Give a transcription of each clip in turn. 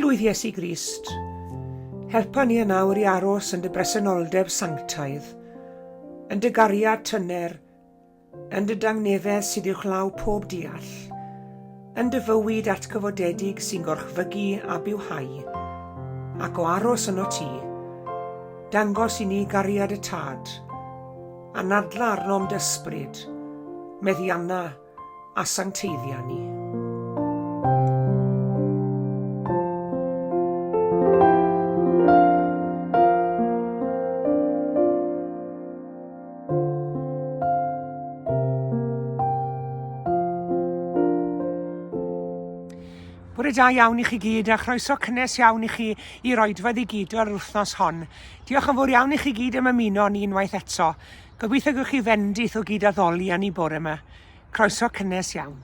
Llwydd Iesu Grist, helpa ni nawr i aros yn dy bresenoldeb sanctaidd, yn dy gariad tyner, yn dy dangnefedd sydd i'w chlaw pob deall, yn dy fywyd atgyfodedig sy'n gorchfygu a bywhau, ac o aros yno ti, dangos i ni gariad y tad, anadla arnom dysbryd, meddianna a sancteiddia ni. Bore da iawn i chi gyd a chroeso cynnes iawn i chi i roedfedd i gyd o'r wythnos hon. Diolch yn fawr iawn i chi gyd am ymuno ni unwaith eto. Gobeithio gewch chi fendith o gyd addoli am i bore yma. Croeso cynnes iawn.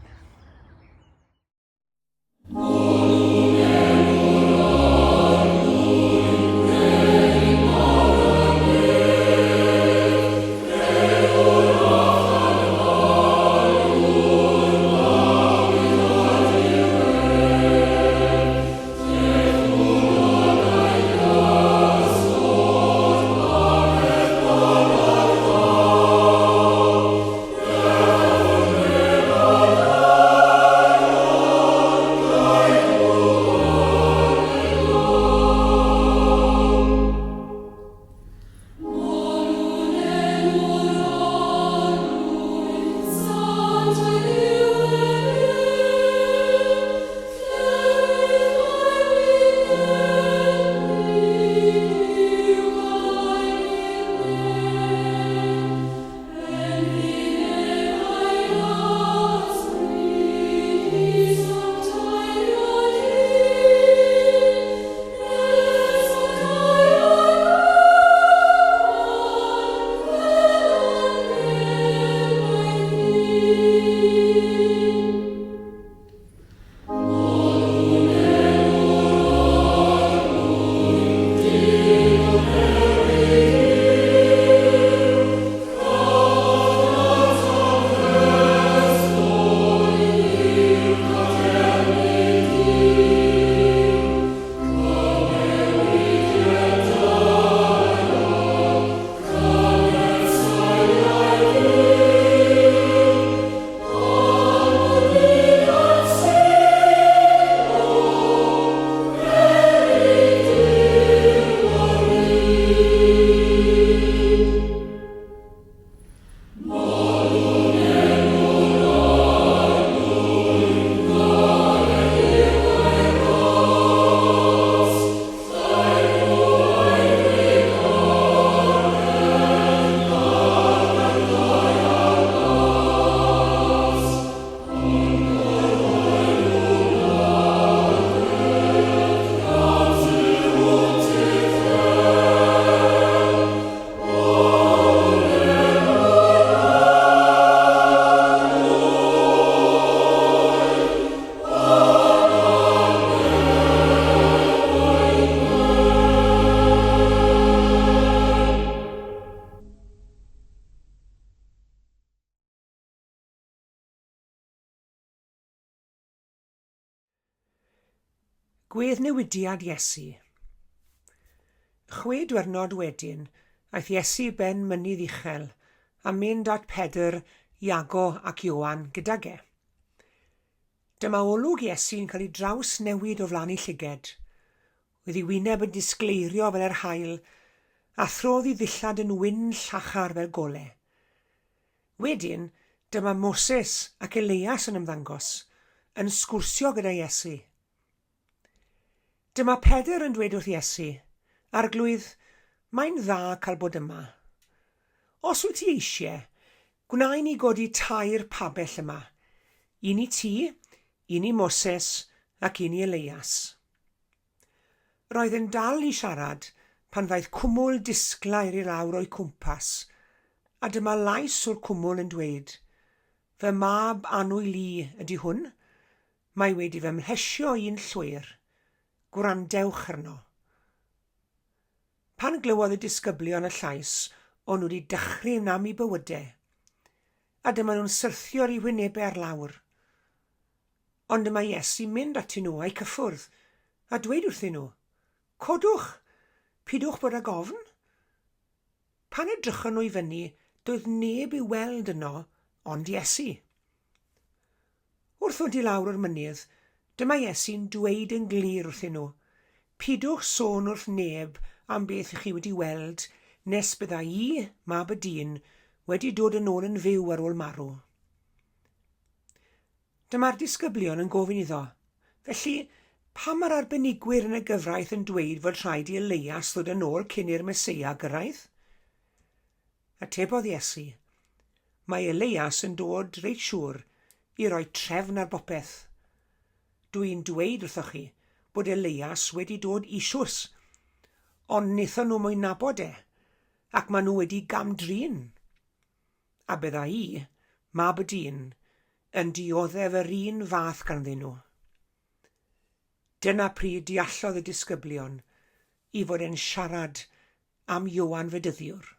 Gweddnewidiad Iesu. 6 diwrnod wedyn, aeth Iesu ben mynydd uchel, a mynd at Pedr, Iago ac Ioan gydag e. Dyma olwg Iesu'n cael ei draws newid o flaen ei llyged, oedd ei wyneb yn disgleirio fel yr haul, a throdd ei ddillad yn wyn llachar fel gole. Wedyn, dyma Moses ac Elias yn ymddangos, yn sgwrsio gyda Iesu. Dyma Pedr yn dweud wrth Iesu, arglwydd, mae'n dda cael bod yma. Os wyt ti eisiau, gwna i ni godi tair pabell yma, un i ti, un i Moses ac un i Elias. Roedd yn dal i siarad pan ddaeth cwmwl disglair i lawr o'i cwmpas, a dyma lais o'r cwmwl yn dweud, fy mab anwy li ydy hwn, mae wedi fy mhlesio un llwyr. Gwrandewch arno. Pan glywodd y disgyblion y llais, o'n nhw wedi dychryn am eu bywydau, a dyma nhw'n syrthio'r eu wynebau ar lawr. Ond dyma Iesu mynd atyn nhw a'i cyffwrdd, a dweud wrthyn nhw, codwch, pidwch bod ag ofn. Pan edrychon nhw i fyny, doedd neb i weld yno, ond Iesu. Wrth ddod i lawr o'r mynydd, dyma Iesu'n dweud yn glir wrthyn nhw, pidwch sôn wrth neb am beth ych chi wedi weld, nes bydda I, mab y dyn, wedi dod yn ôl yn fyw ar ôl marw. Dyma'r disgyblion yn gofyn iddo, felly pam mae'r arbenigwyr yn y gyfraith yn dweud fod rhaid i Elias ddod yn ôl cyn i'r Meseia gyrraedd? Atebodd Iesu, mae Elias yn dod reit siŵr i roi trefn ar bopeth. Dwi'n dweud wrthoch chi bod Elias wedi dod isiws, ond wnaethon nhw mwy nabod ac maen nhw wedi gamdrin. A bydda I, mab y dyn, yn dioddef yr un fath ganddyn nhw. Dyna pryd deallodd y disgyblion i fod e'n siarad am Ioan Fedyddiwr.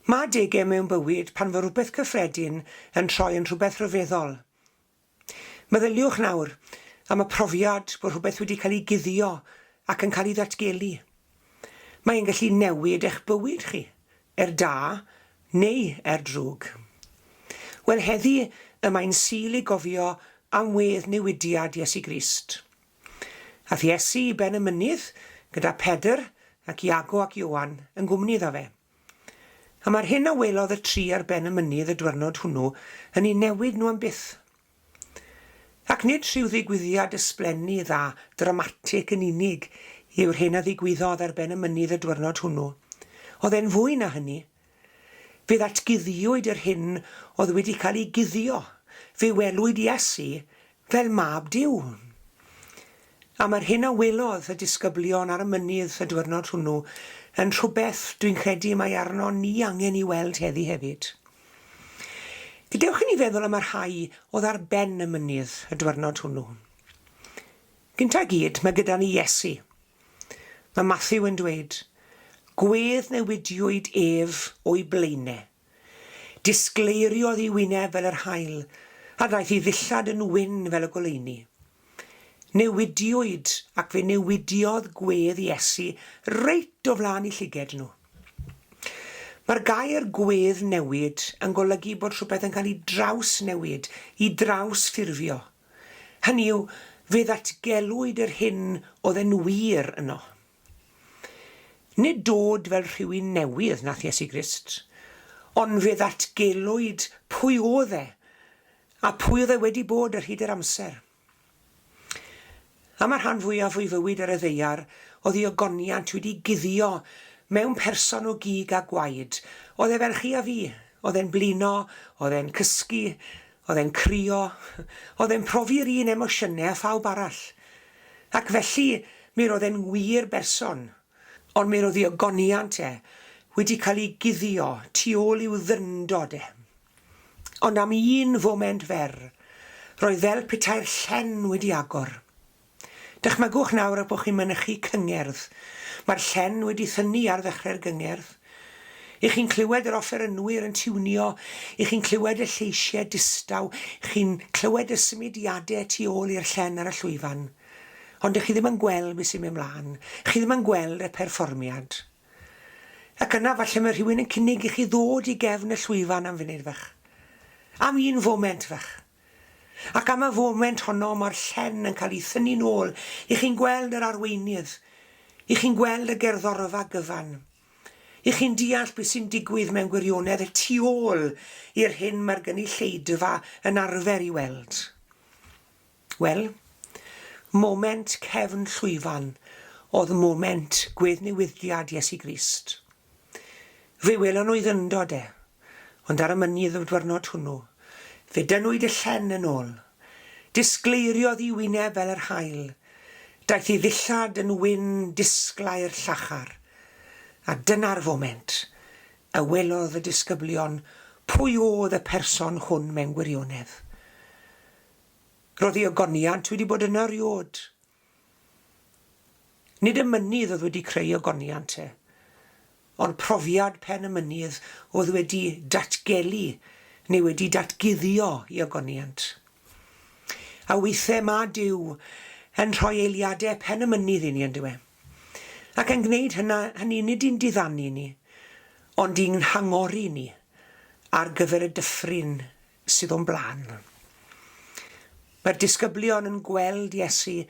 Mae adegau mewn bywyd pan fod rhywbeth cyffredin yn troi yn rhywbeth rhyfeddol. Meddyliwch nawr am y profiad bod rhywbeth wedi cael ei guddio ac yn cael ei ddatgelu. Mae'n gallu newid eich bywyd chi, da neu drwg. Wel, heddi y mae'n sul i gofio am Gweddnewidiad Iesu Grist. Ath Iesu i ben y mynydd gyda Pedr ac Iago ac Ioan yn gwmni iddo fe. A mae'r hyn a welodd y tri ar ben y mynydd y diwrnod hwnnw yn ei newid nhw am byth. Ac nid rhyw ddigwyddiad ysblenni dda, dramatig yn unig yw'r hyn a ddigwyddodd ar ben y mynydd y diwrnod hwnnw. Oedd e'n fwy na hynny. Fe ddatguddiwyd yr hyn oedd wedi cael ei guddio. Fe welwyd Iesu fel mab Duw. A mae'r hyn a welodd y disgyblion ar y mynydd y diwrnod hwnnw yn rhywbeth dwi'n credu mae arno ni angen i weld heddi hefyd. Gadewch i ni feddwl am yr rhai oedd ar ben y mynydd y diwrnod hwnnw. Gynta gyd, mae gyda ni Iesu. Mae Matthew yn dweud, Gweddnewidiwyd ef o'i blaenau. Disgleiriodd ei wyneb fel yr haul, a daeth ei ddillad yn wyn fel y goleuni. Newidiwyd ac fe newidiodd gwedd Iesu reit o flaen i llyged nhw. Mae'r gair gwedd newid yn golygu bod rhywbeth yn cael ei draws newid, i draws ffurfio. Hynny yw, fe ddatgelwyd yr hyn oedd yn wir yno. Nid dod fel rhywun newydd nath Iesu Grist, ond fe ddatgelwyd pwy oedd a pwy oedd wedi bod ar hyd yr amser. Am yr rhan fwyaf o'i fywyd ar y ddaear, oedd ei ogoniant wedi guddio mewn person o gig a gwaed. Oedd e fel chi a fi, oedd e'n blino, oedd e'n cysgu, oedd e'n crio, oedd e'n profi'r un emosiynau a phawb arall. Ac felly, mi roedd e'n wir berson, ond mi roedd ei ogoniant wedi cael ei guddio tu ôl i'w ddyndod Ond am un foment fer, roedd fel petai'r llen wedi agor. Dychmygwch nawr bod chi'n mynychu cyngerdd. Mae'r llen wedi thynnu ar ddechrau'r gyngerdd. I chi'n clywed yr offerynwyr yn tiwnio, i chi'n clywed y lleisiau distaw, chi'n clywed y symudiadau tu ôl i'r llen ar y llwyfan. Ond chi ddim yn gweld beth sy'n mynd mlaen. Chi ddim yn gweld y perfformiad. Ac yna falle mae rhywun yn cynnig i chi ddod i gefn y llwyfan am funud fach. Am un foment fach. Ac am y foment honno mae'r llen yn cael ei thynnu nôl. I chi'n gweld yr arweinydd. I chi'n gweld y gerddorfa gyfan. I chi'n deall beth sy'n digwydd mewn gwirionedd y tu ôl i'r hyn mae'r gynulleidfa yn arfer i weld. Wel, moment cefn llwyfan oedd moment Gweddnewidiad Iesu Grist. Fe welon nhw i ddyndod ond ar y mynydd y dwyrnod hwnnw, fe dynwyd y llen yn ôl, disgleiriodd ei wyneb fel yr haul, daeth ei ddillad yn wyn disglau'r llachar, a dyna'r foment, y welodd y disgyblion pwy oedd y person hwn mewn gwirionedd. Roedd ei ogoniant wedi bod yn eriod. Nid y mynydd oedd wedi creu ogoniant ond profiad pen y mynydd oedd wedi datgelu neu wedi datguddio i ogoniant. A weithiau mae Duw yn rhoi eiliadau pen y mynydd i ni yn dywe. Ac yn gwneud hynny nid i'n diddannu ni, ond i'n hangori ni ar gyfer y dyffryn sydd o'n blaen. Mae'r disgyblion yn gweld Iesu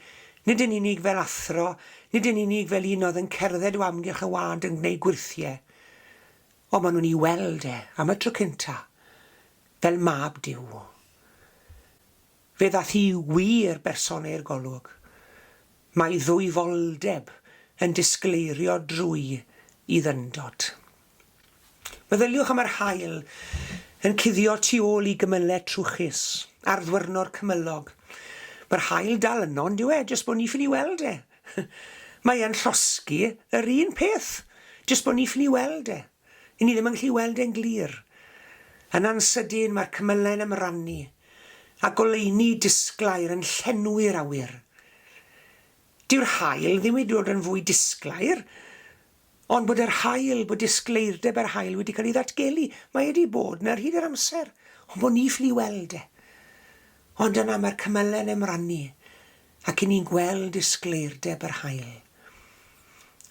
nid yn unig fel athro, nid yn unig fel un oedd yn cerdded o amgylch y wad yn gwneud gwirthiau, ond maen nhw'n ei weld am y tro cynta, fel mab Duw. Fe ddath hi wir bersonau'r golwg. Mae ddwyfoldeb yn disgleirio drwy i ddyndod. Meddyliwch am yr haul yn cuddio tu ôl i gymylau trwchus, ar ddwyrnod cymylog. Mae'r haul dal yno, ond dyw jyst bod ni ffili weld Mae e'n llosgu yr un peth, jyst bod ni ffili weld I ni ddim yn gallu weld e'n glir. Yn ansydyn mae'r cymylau yn ymrannu, a goleuni disglair yn llenwi'r awyr. Dyw'r haul ddim wedi dod yn fwy disglair, ond bod yr haul, bod disgleirdeb yr haul wedi cael ei ddatgelu, mae wedi bod yn ar hyd yr amser, ond bod ni ffili weld Ond yna mae'r cymylau yn ymrannu, ac i ni'n gweld disgleirdeb yr haul.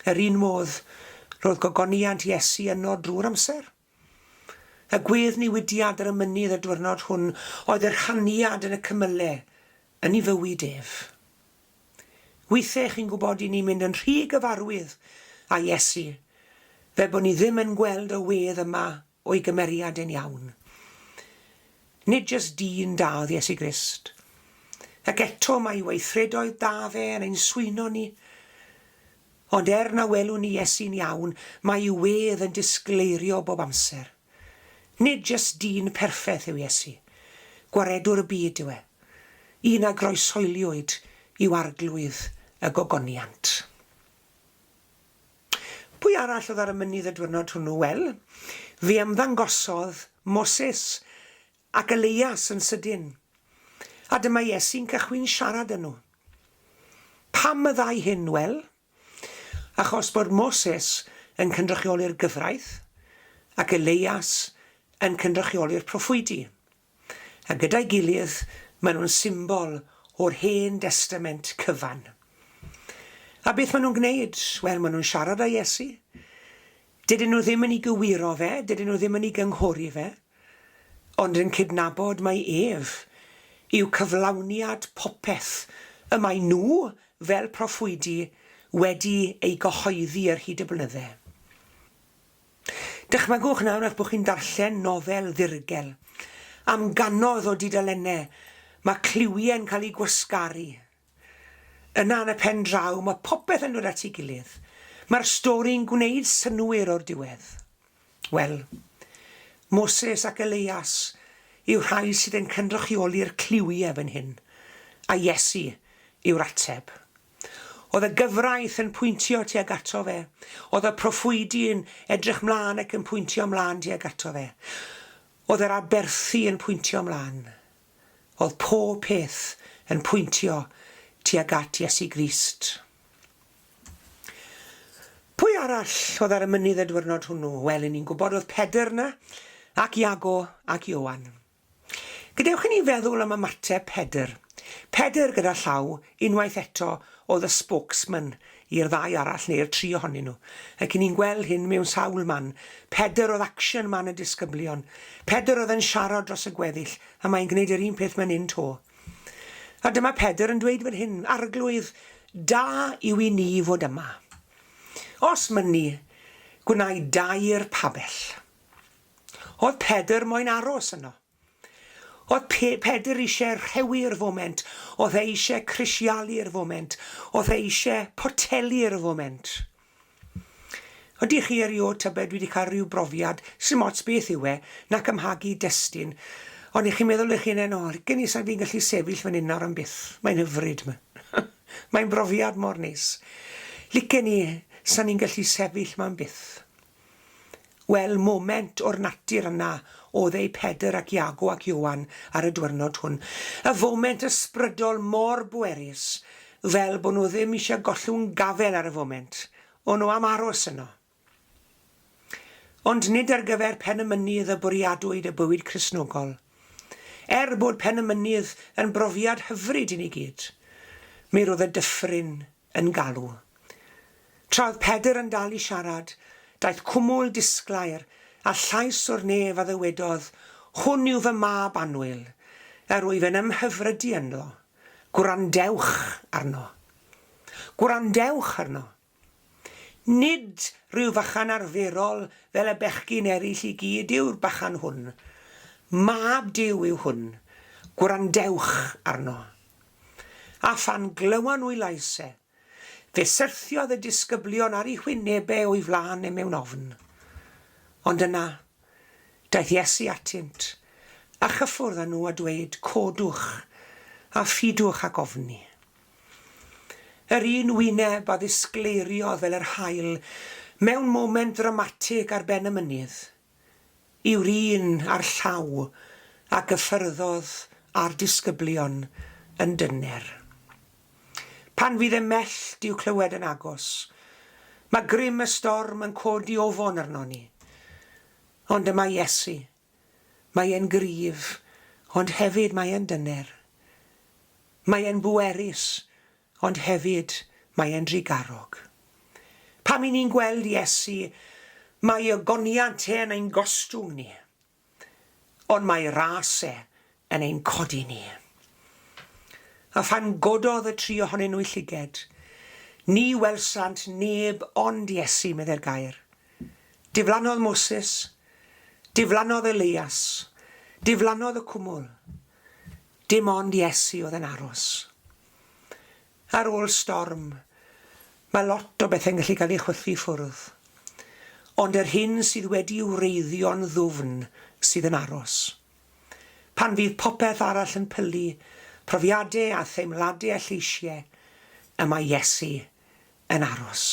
Yr un modd, roedd gogoniant Iesu yno drwy'r amser. Y Gweddnewidiad ar y mynydd y diwrnod hwn oedd yr haniad yn y cymylau yn ei fywyd Weithiau chi'n gwybod I ni'n mynd yn rhy gyfarwydd a Iesu, fe bod ni ddim yn gweld y wedd yma o'i gymeriad yn iawn. Nid jyst dyn da oedd Iesu Grist. Ac eto mae weithredoedd da fe yn ein swyno ni. Ond na welwn ni Iesu'n iawn, mae ei wedd yn disgleirio bob amser. Nid jyst dyn perffaith yw Iesu. Gwaredwr y byd yw Un a groesoeliwyd i'w arglwydd y gogoniant. Pwy arall oedd ar y mynydd y diwrnod hwnnw? Wel, fe ymddangosodd Moses ac Elias yn sydyn. A dyma Iesu'n cychwyn siarad â nhw. Pam y ddau hyn? Wel, achos bod Moses yn cynrychioli'r gyfraith ac Elias yn cynrychioli'r proffwydi. A gyda'i gilydd, maen nhw'n symbol o'r Hen Testament cyfan. A beth maen nhw'n gwneud? Wel, maen nhw'n siarad â Iesu. Dydyn nhw ddim yn ei gywiro fe, dydyn nhw ddim yn ei gynghori fe, ond yn cydnabod mai yw cyflawniad popeth y mae nhw fel proffwydi wedi ei gyhoeddi ar hyd y blynyddau. Dychmygwch nawr eich bod chi'n darllen nofel ddirgel. Am ganoedd o dudalennau, mae cliwiau'n cael ei gwasgaru. Yna yn y pen draw, mae popeth yn dod at ei gilydd. Mae'r stori'n gwneud synwyr o'r diwedd. Wel, Moses ac Elias yw rhai sydd yn cynrychioli'r cliwiau fan hyn, a Iesu yw'r ateb. Oedd y gyfraith yn pwyntio tuag ato fe. Oedd y proffwydi yn edrych mlaen ac yn pwyntio mlaen tuag ato fe. Oedd yr aberthu yn pwyntio mlaen. Oedd pob peth yn pwyntio tuag at Iesu Grist. Pwy arall oedd ar y mynydd y diwrnod hwnnw? Wel, ni'n gwybod oedd Pedr yna, ac Iago ac Ioan. Gadewch i ni feddwl am ymateb Pedr. Pedr gyda llaw, unwaith eto, oedd y spokesman i'r ddau arall neu'r tri ohonyn nhw. Ac ni'n gweld hyn mewn sawl man. Pedr oedd action man y disgyblion. Pedr oedd yn siarad dros y gweddill, a mae'n gwneud yr un peth mewn un to. A dyma Pedr yn dweud fan hyn, arglwydd, da yw i ni fod yma. Os mynnu, gwnaed dair pabell. Oedd Pedr moyn aros yno. Oedd Pedr eisiau rhewi'r foment, oedd e eisiau crisialu'r foment, oedd e eisiau potelu'r foment. Ydych chi eriod tybed wedi cael rhyw brofiad, sy'n ots beth yw e, nac ymhagu destun, ond i'ch chi'n meddwl eich chi'n enol, gen i sa'n fi'n gallu sefyll fan hyn ar am byth. Mae'n hyfryd yma. Mae'n brofiad mor neis. Licen ni, sa'n ni'n gallu sefyll ma'n byth. Wel, moment o'r natur yna, oedd ei Pedr ac Iago ac Ioan ar y diwrnod hwn. Y foment ysbrydol mor bwerus, fel bod nhw ddim eisiau gollwng gafel ar y foment. O'n nhw am aros yno. Ond nid ar gyfer pen y mynydd y bwriadwyd y bywyd Cristnogol. Bod pen y mynydd yn brofiad hyfryd i ni gyd, mi roedd y dyffryn yn galw. Traodd Pedr yn dal i siarad, daeth cwmwl disglair a llais o'r nef a ddywedodd, hwn yw fy mab annwyl, rwyf yn ymhyfrydu yno. Gwrandewch arno. Gwrandewch arno. Nid rhyw fychan arferol fel y bechgyn eraill i gyd yw'r bychan hwn. Mab Duw yw hwn. Gwrandewch arno. A phan glywan o'i laesau, fe syrthiodd y disgyblion ar ei chwynebau o'i flaen e mewn ofn. Ond yna, daeth Iesu atynt, a chyffwrdd â nhw a dweud, codwch a ffidwch ac ofni. Yr un wyneb a ddisgleiriodd fel yr haul mewn moment dramatig ar ben y mynydd, yw'r un ar llaw a gyffyrddodd a'r disgyblion yn dyner. Pan fydd y mellt i'w clywed yn agos, mae grym y storm yn codi ofon arno ni. Ond yma Iesu, mae e'n gryf, ond hefyd mae e'n dyner. Mae e'n bwerus, ond hefyd mae e'n drigarog. Pam i ni'n gweld Iesu, mae ogoniant e yn ein gostwng ni, ond mae ras e yn ein codi ni. A phan gododd y tri ohonyn nhw i llyged, ni welsant neb ond Iesu, medde'r gair. Diflannodd Moses, diflannodd Elias, diflannodd y cwmwl. Dim ond Iesu oedd yn aros. Ar ôl storm, mae lot o bethau'n gallu cael ei chwythu ffwrdd. Ond yr hyn sydd wedi wreiddio'n ddwfn sydd yn aros. Pan fydd popeth arall yn pylu, profiadau a theimladau a lleisiau, yma Iesu yn aros.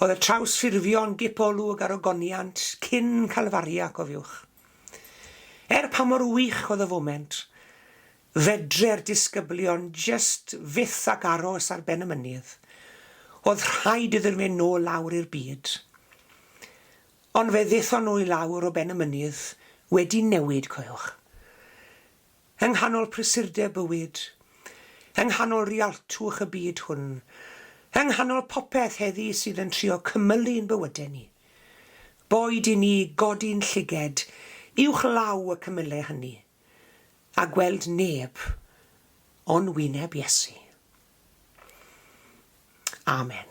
Oedd y trawsffurfio'n gipolwg ar ogoniant cyn Calfaria, cofiwch. Pa mor wych oedd y foment, fedre'r disgyblion just fyth ac aros ar ben y mynydd. Oedd rhaid iddyn nhw nôl lawr i'r byd. Ond fe ddethon nhw i lawr o ben y mynydd wedi newid, cofiwch. Yng nghanol prysurdeb bywyd, yng nghanol rialtwch y byd hwn, yng nghanol popeth heddi sydd yn trio cymylu'n bywydau ni. Boed i ni godi'n llyged uwch law y cymylau hynny, a gweld neb ond wyneb Iesu. Amen.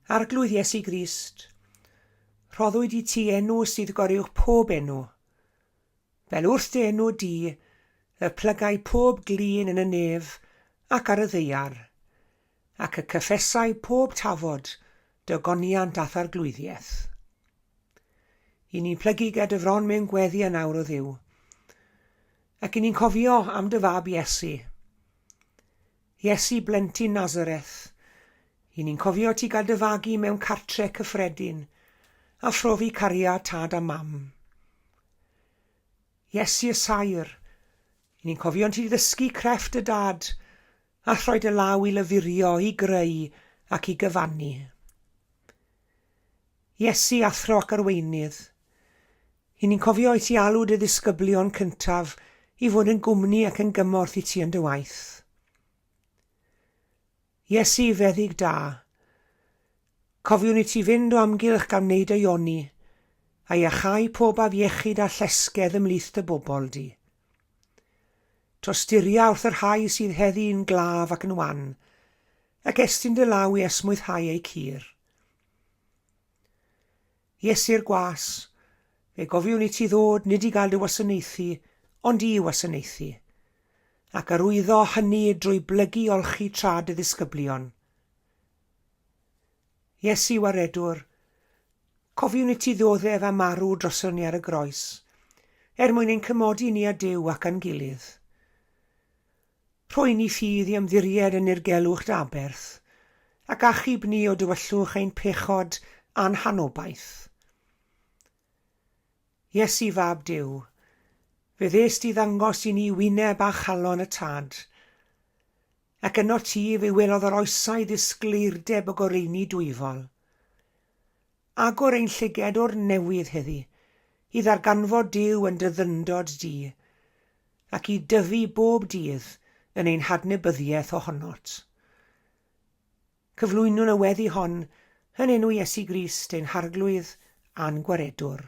Arglwydd Iesu Grist, rhoddwyd i ti enw sydd goriwch pob enw. Fel wrth dy enw di, y plygau pob glin yn y nef ac ar y ddeiar, ac y cyffesau pob tafod dy goniant ath arglwyddiaeth. I ni'n plygu gyda fron mewn gweddi yn awr o Dduw, ac i ni'n cofio am dy fab Iesu. Iesu blentyn Nazareth, i ni'n cofio ti gael dy fagu mewn cartre cyffredin a phrofi cariad tad a mam. Iesu y sair, i ni'n cofio ti ddysgu crefft y dad a throi dy law i lyfurio, i greu ac i gyfannu. Iesu athro ac arweinydd, i ni'n cofio i ti alw dy ddisgyblion cyntaf i fod yn gwmni ac yn gymorth i ti yn dy waith. Iesu feddyg da, cofiwn i ti fynd o amgylch gan wneud y ioni, a iachau pob afiechyd a llesgedd ymlith dy bobl di. Tosturia wrth yr rhai sydd heddi'n glaf ac yn wan, ac estyn dy law i esmwythau eu cur. Iesu'r gwas, fe gofiwn i ti ddod nid i gael dy wasanaethu, ond i wasanaethu, ac arwyddo hynny drwy blygu olchi trad y ddisgyblion. Iesu waredwr, cofiwn i ti ddoddef a marw droson ni ar y groes, mwyn ein cymodi ni a Duw ac a'n gilydd. Rhoi ni ffydd i ymddiried yn irgelwch daberth, ac achub ni o dywyllwch ein pechod a'n hanobaeth. Iesu fab Duw, fe ddest i ddangos i ni wyneb a chalon y tad, ac yno ti fe welodd yr oesau ddisgleirdeb o goreini dwyfol. Agor ein llyged o'r newydd heddi, i ddarganfod Duw yn dy ddyndod di, ac i dyfu bob dydd yn ein hadnebyddiaeth ohonot. Cyflwynwn y weddi hon yn enw Iesu Grist ein harglwydd a'n gwaredwr.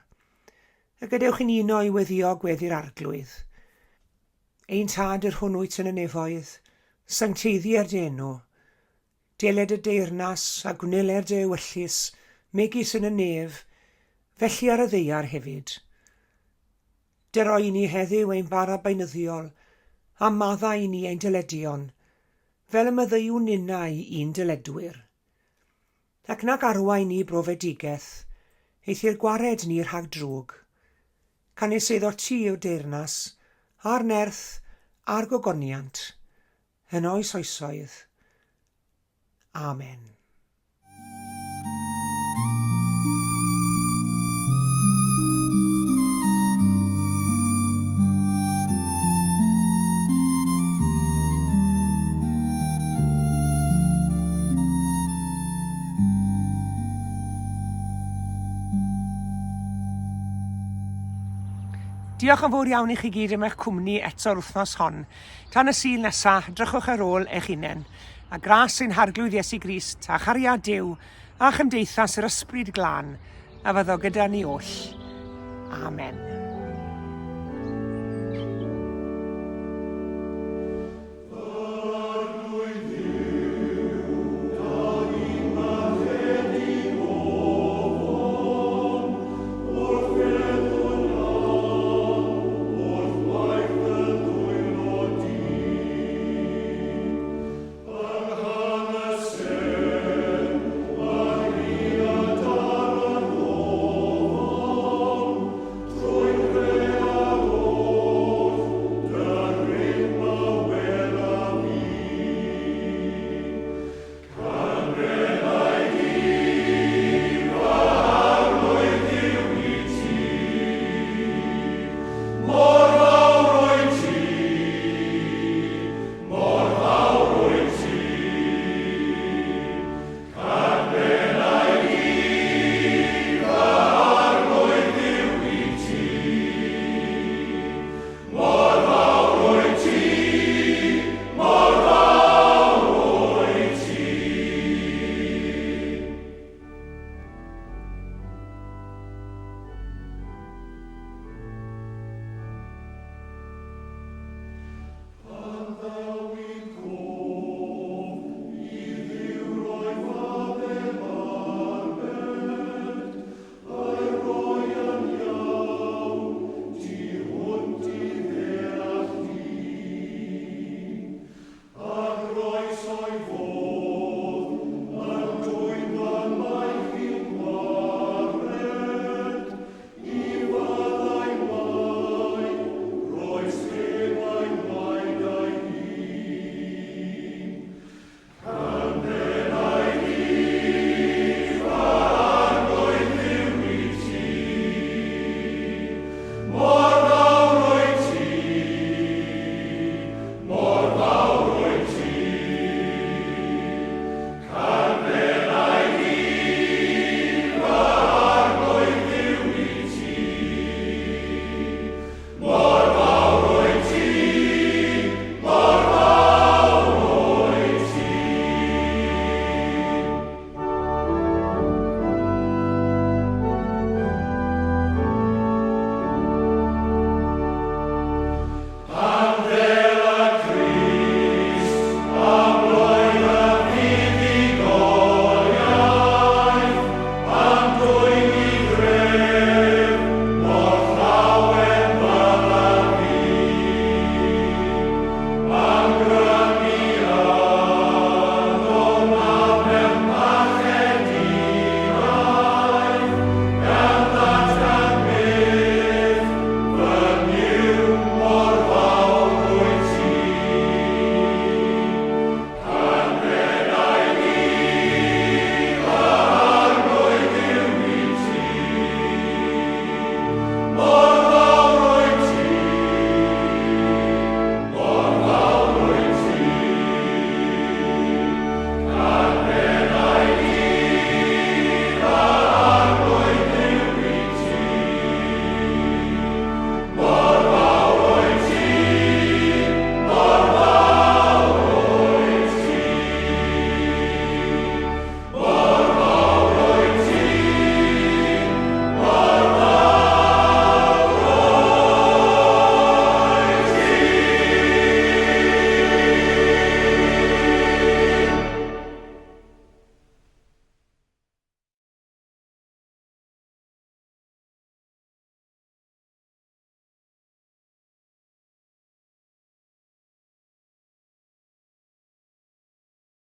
A gadewch yn uno i weddio gweddi'r arglwydd. Ein tad yr hwnnwyt yn y nefoedd, sancteiddier dy enw, deled y deyrnas a gwneled dy ewyllus, megis yn y nef, felly ar y ddeiar hefyd. Deroi ni heddiw ein bara beinyddiol, a maddau ni ein dyledion, fel y myddeiwn ninnau i'n dyledwyr. Ac nac arwai ni brofedigaeth, eithi'r gwared ni rhag drwg. Canes eiddo ti yw deyrnas, a'r nerth, a'r gogoniant, yn oes oesoedd. Amen. Diolch yn fawr iawn i chi gyd am eich cwmni eto'r wythnos hon. Tan y Sul nesaf, drychwch ar ôl eich hunain, a gras ein harglwydd Iesu Grist, a chariad Duw, a chymdeithas yr ysbryd glân, a fyddo gyda ni oll. Amen.